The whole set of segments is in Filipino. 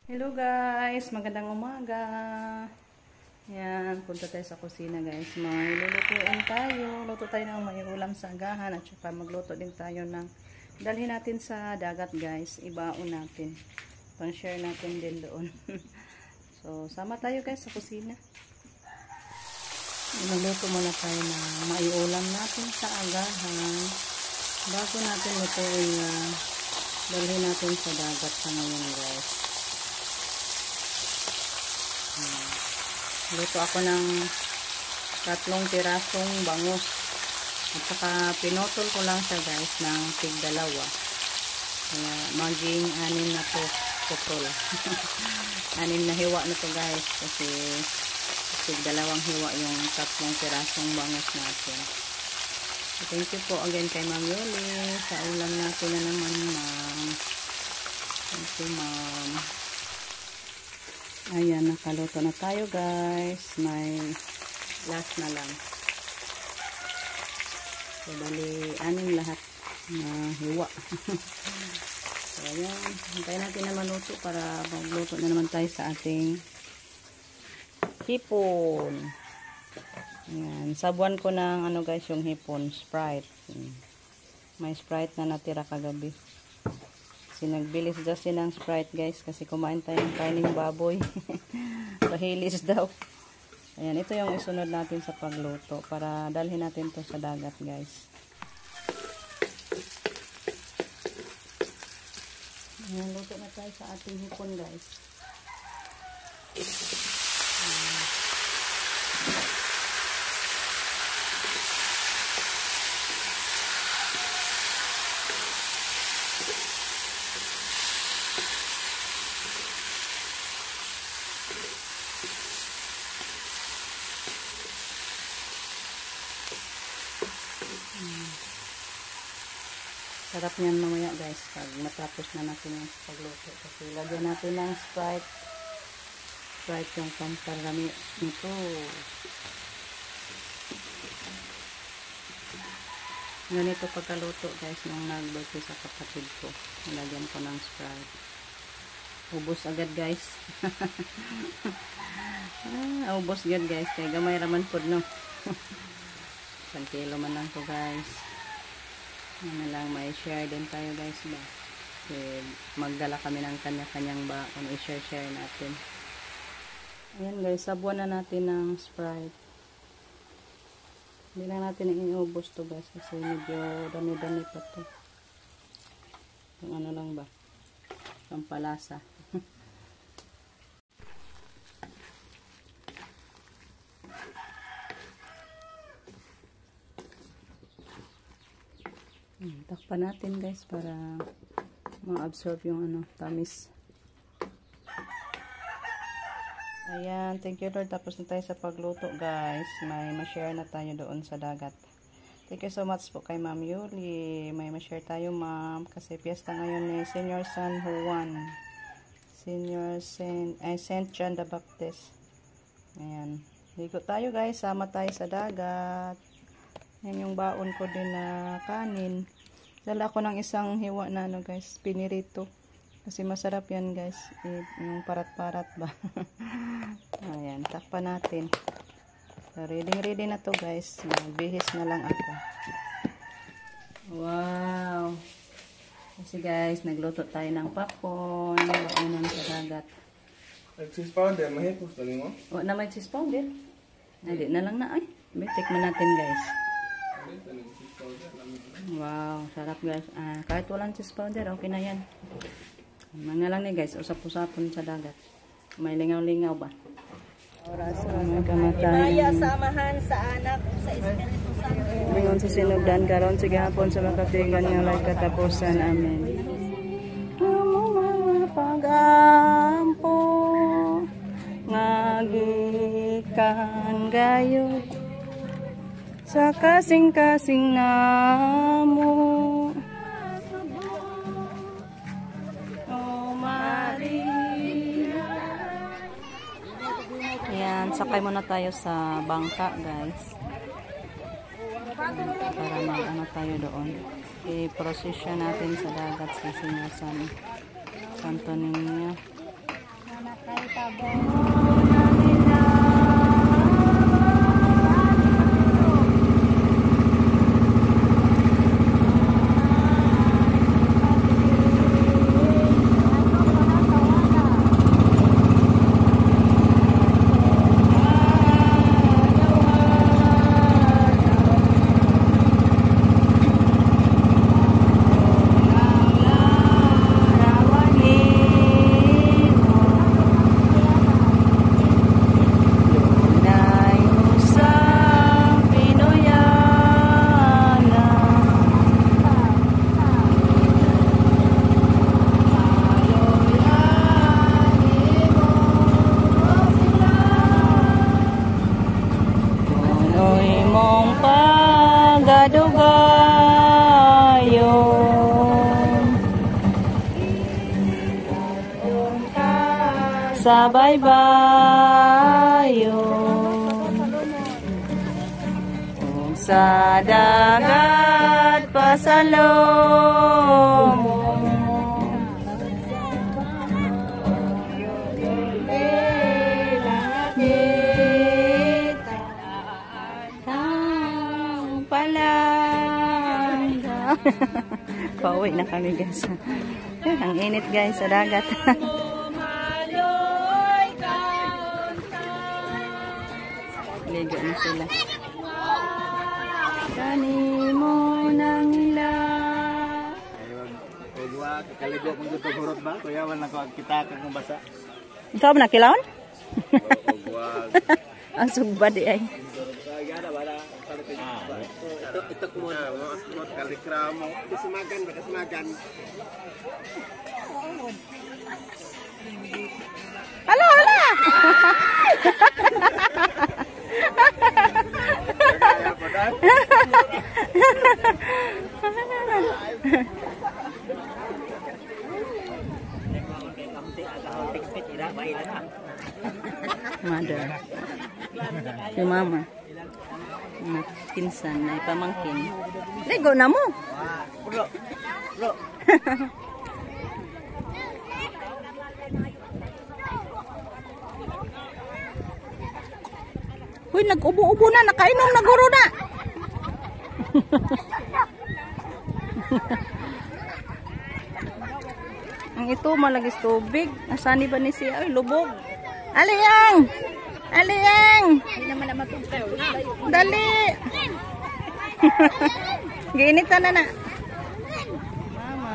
Hello guys, magandang umaga. Yan, punta tayo sa kusina guys. May lulutuin tayo. Luto tayo ng may ulam sa agahan at saka magluto din tayo ng dalhin natin sa dagat guys. Ibaon natin. Pang-share natin din doon. So, sama tayo guys sa kusina. Magluto muna tayo ng may ulam natin sa agahan. Bago natin lutuin dalhin natin sa dagat sa ngayon guys. Luto ako ng 3 pirasong bangus. At saka pinutol ko lang siya guys ng tig-2. Kaya maging 6 na to putol. 6 na hiwa na to guys. Kasi tig-2 hiwa yung 3 pirasong bangus natin. So, thank you po again kay Ma'am Yoli sa ulam natin na naman ma'am. Thank you ma'am. Ayan, nakaluto na tayo guys. May last na lang. So, bali, 6 lahat na hiwa. So, ayan. Hintayin natin na maluto para magluto na naman tayo sa ating hipon. Ayan. Sabuan ko ng ano guys yung hipon. Sprite. May Sprite na natira kagabi. Nagbilis daw ng Sprite guys kasi kumain tayo ng kaining baboy. Pahilis daw. Ayan, ito yung isunod natin sa pagluto para dalhin natin to sa dagat guys. Ayan, luto na tayo sa ating hipon guys. Sarap niyan mamaya guys pag matapos na natin yung pagluto. Kasi lagyan natin ng Sprite. Sprite yung pamparami nito. Ganito pagkaluto guys nung nag-birthday sa kapatid ko. Lagyan ko ng Sprite. Ubos agad guys. Ubos agad guys. Kaya gamay raman po no. 1 kilo man lang po guys. Ano lang, may share din tayo guys ba? Kasi magdala kami ng kanya-kanyang baon, i-share natin. Ayan guys, sabuan na natin ng Sprite. Hindi lang natin iubos to guys kasi medyo dami-dami pa to. Yung ano lang ba? Pampalasa. Takpan natin guys para ma-absorb yung ano, tamis. Ayan, thank you Lord. Tapos na tayo sa pagluto guys. May ma-share na tayo doon sa dagat. Thank you so much po kay Ma'am Yuli. May ma-share tayo ma'am. Kasi piyesta ngayon ni Senior San Juan. Saint John the Baptist. Ayan. Ligo tayo guys. Sama tayo sa dagat. Yan yung baon ko din na kanin. Dala ko ng isang hiwa na ano guys, pinirito. Kasi masarap yan guys. Yung parat-parat ba. Ayan, takpan natin. So, ready na to guys. Bihis na lang ako. Wow! Kasi guys, nagluto tayo ng popcorn. Baonan sa dagat. Cheese powder, mahipos tali mo? O, na may cheese powder. Hindi na lang na ay. Tikman natin guys. Wow, sarap guys. Kahit walang cheese powder, okay na yan. Mga lang ni guys, usap-usapon sa dagat. May lingaw-lingaw ba? Oras ang kamatayan. Maya samahan sa anak sa Espiritu Santo. Mingon sa sinugdan karon sa gihapon sa makatigan nga lay katapusan. Amen. Amo mga pagampo ngagikan gayo sa kasing-kasing namo. Oh Maria. Ayan, sakay muna tayo sa bangka guys. Para mag-ano tayo doon. I-procession natin sa dagat sa Senior Santo Niño. sa baybayon, sa dagat pasalong. Pauwi na kami guys. Ang init guys sa dagat. Ligo na sila. Kani mo nang ila. Kaya kaligo kung gusto hurot ba? Kuya, wala ko kita kung basa. Ikaw ba nakilaon? Ang sugba di ay. Ito muna, mo kalikramo. Dasimagan ba? Dasimagan. Hala, hala! Mother. Si mama. Pinsan na ipamangkin. Ligo na mo. Bro. Bro. Uy, nag-ubo-ubo na, nakainom na guro na. Ang ito malagis tubig. Nasani ba ni siya? Ay, lubog. Aliyang! Aliyang! Hindi naman na matugtaw. Dali! Giinitan na na. Mama,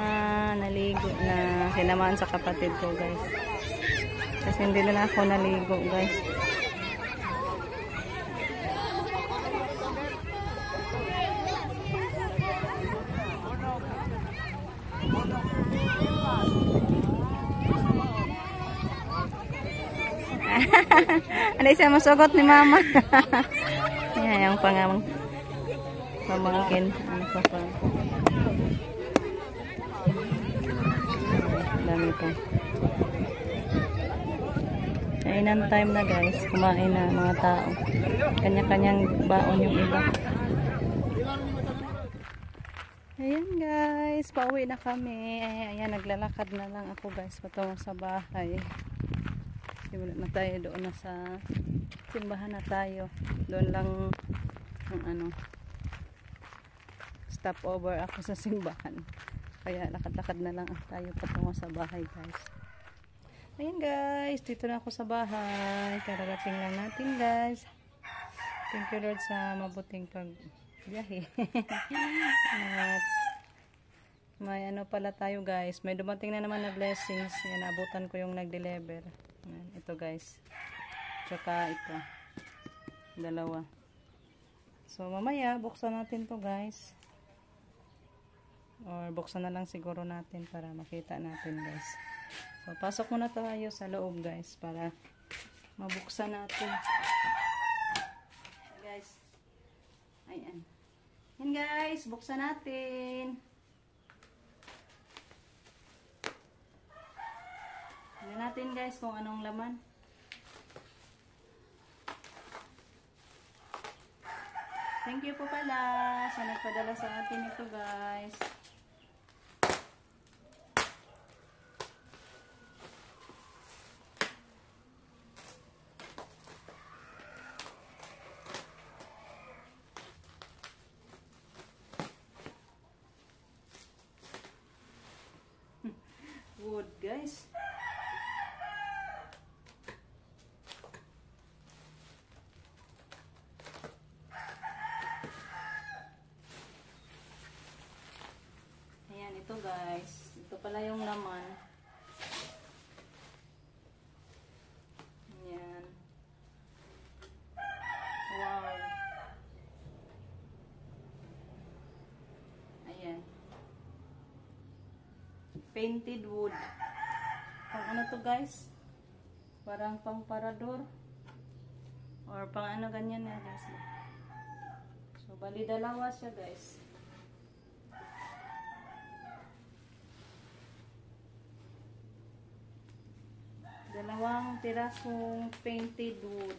naligo na. Sinamaan sa kapatid ko, guys. Kasi hindi na ako naligo, guys. Ano siya masugot ni mama? Yan yung pamangkin. Ano pa pa? Dami pa. Kainan time na guys. Kumain na mga tao. Kanya-kanyang baon yung iba. Ayan guys. Pauwi na kami. Ayan, naglalakad na lang ako guys. Patungo sa bahay. Wala na tayo doon na sa simbahan na tayo. Doon lang ang ano, stop over ako sa simbahan. Kaya lakad-lakad na lang tayo patungo sa bahay guys. Ayan guys, dito na ako sa bahay. Kararating lang natin guys. Thank you Lord sa mabuting pagbiyahe. At may ano pala tayo guys. May dumating na naman na blessings. Yan, abutan ko yung nag-deliver. Ito guys. Tsaka ito. Dalawa. So mamaya buksan natin to guys. Or buksan na lang siguro natin para makita natin guys. So pasok muna tayo sa loob guys para mabuksan natin. Guys. Ayan. Yan guys, buksan natin. Tignan natin guys kung anong laman. Thank you po pala sa nagpadala sa atin ito guys. guys. Ayan, ito guys. Ito pala yung laman. Ayan. Wow. Ayan. Painted wood. Pang ano to guys? Parang pang parador. Or pang ano ganyan na guys. So, bali dalawa siya guys. Dalawang pirasong painted wood.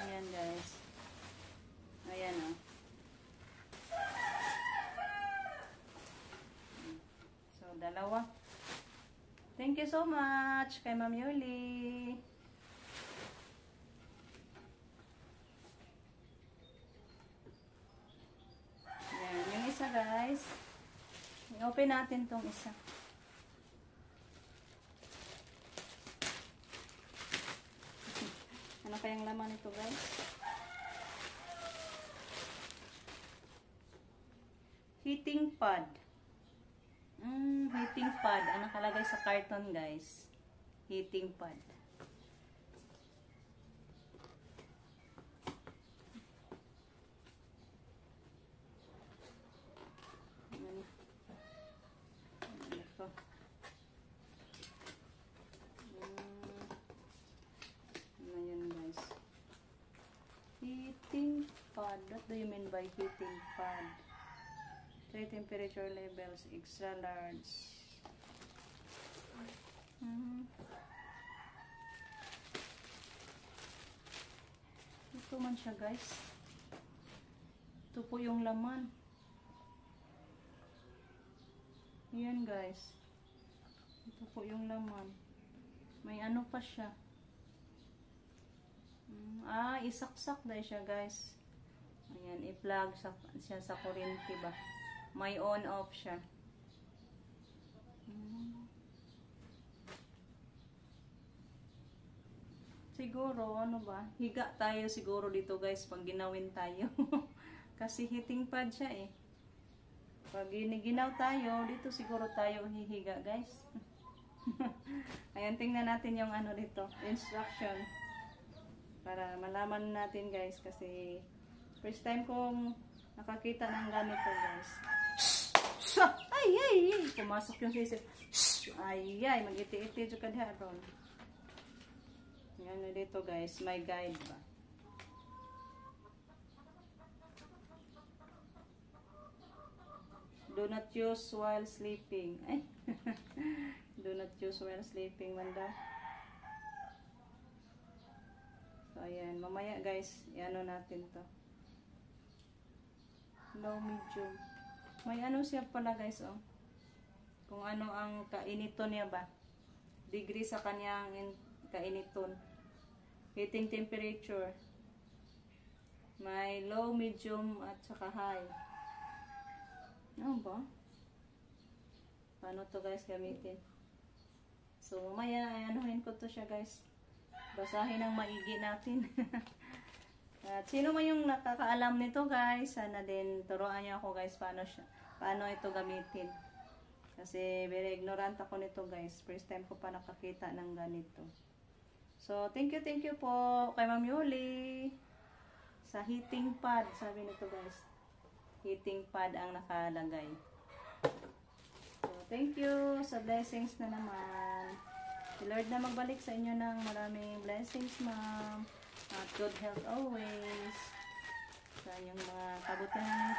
Ayan guys. Ayan o. So, dalawa. Thank you so much kay Ma'am Yuli. Ayan, yung isa guys. I-open natin tong isa. Ano kayang laman ito guys? Heating pad. Heating pad. Ang nakalagay sa carton guys. Heating pad. Ito. Ano yan guys? Heating pad. What do you mean by heating pad? 3 temperature levels, extra large. Ito man siya guys. Ito po yung laman. Yan guys. Ito po yung laman. May ano pa siya. Isaksak dahil siya guys. Ayan, i-plug siya sa kuryente ba. May on-off siya. Siguro, ano ba? Higa tayo siguro dito guys pag ginawin tayo. Kasi heating pad siya eh. Pag ginaw tayo, dito siguro tayo hihiga guys. Ayan, tingnan natin yung ano dito. Instruction. Para malaman natin guys. Kasi first time kong nakakita ng ganito guys. Ay! Pumasok yung sisip. Ay! Mag-iti-iti dyan ka diharon. Yan na dito guys, may guide ba. Do not use while sleeping. Ay. Do not use while sleeping manda. So ayan, mamaya guys, i-ano natin to. Low, medium. May ano siya pala guys oh. Kung ano ang kainiton niya ba. Degree sa kanyang kainiton. Heating temperature. May low, medium, at saka high. Ano ba? Paano to guys gamitin? So, mamaya, anuhin ko to siya guys. Basahin ang maigi natin. At sino man yung nakakaalam nito guys, sana din turuan niyo ako guys paano ito gamitin. Kasi very ignorant ako nito guys. First time ko pa nakakita ng ganito. So, thank you po kay Ma'am Yuli sa heating pad. Sabi nito guys, heating pad ang nakalagay. So, thank you sa blessings na naman. Si Lord na magbalik sa inyo ng maraming blessings, ma'am. At good health always. Sa inyong mga kabutihang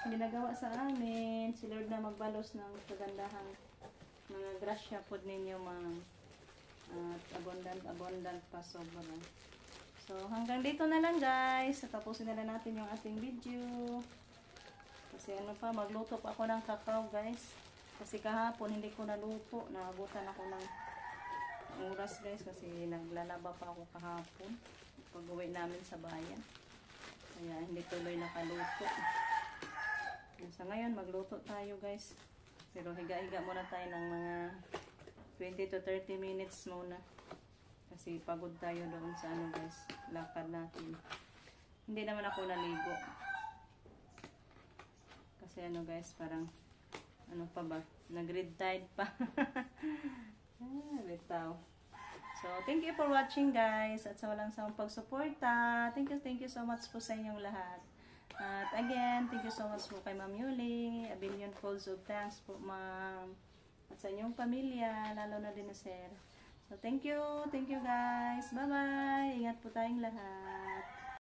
ginagawa sa amin. Si Lord na magbalos ng kagandahang mga grasya po ninyo, ma'am. At abundant pa sobra. So, hanggang dito na lang guys. Tapusin na lang natin yung ating video. Kasi ano pa, magluto pa ako ng kakao guys. Kasi kahapon hindi ko naluto. Naabutan ako ng oras guys kasi naglalaba pa ako kahapon. pag-uwi namin sa bayan. Kaya hindi tuloy nakaluto. Sa ngayon, magluto tayo guys. Pero higa-higa muna tayo ng mga 20 to 30 minutes muna. Kasi pagod tayo doon sa ano guys, lakad natin. Hindi naman ako naligo. Kasi ano guys, parang ano pa ba? Nag-red tide pa. Bitaw. So, thank you for watching guys. At sa walang sawang pagsuporta. Thank you so much po sa inyong lahat. At again, thank you so much po kay Ma'am Yuli. A billion folds of thanks po ma'am. At sa inyong pamilya, lalo na din na sir. So, thank you guys. Bye-bye. Ingat po tayong lahat.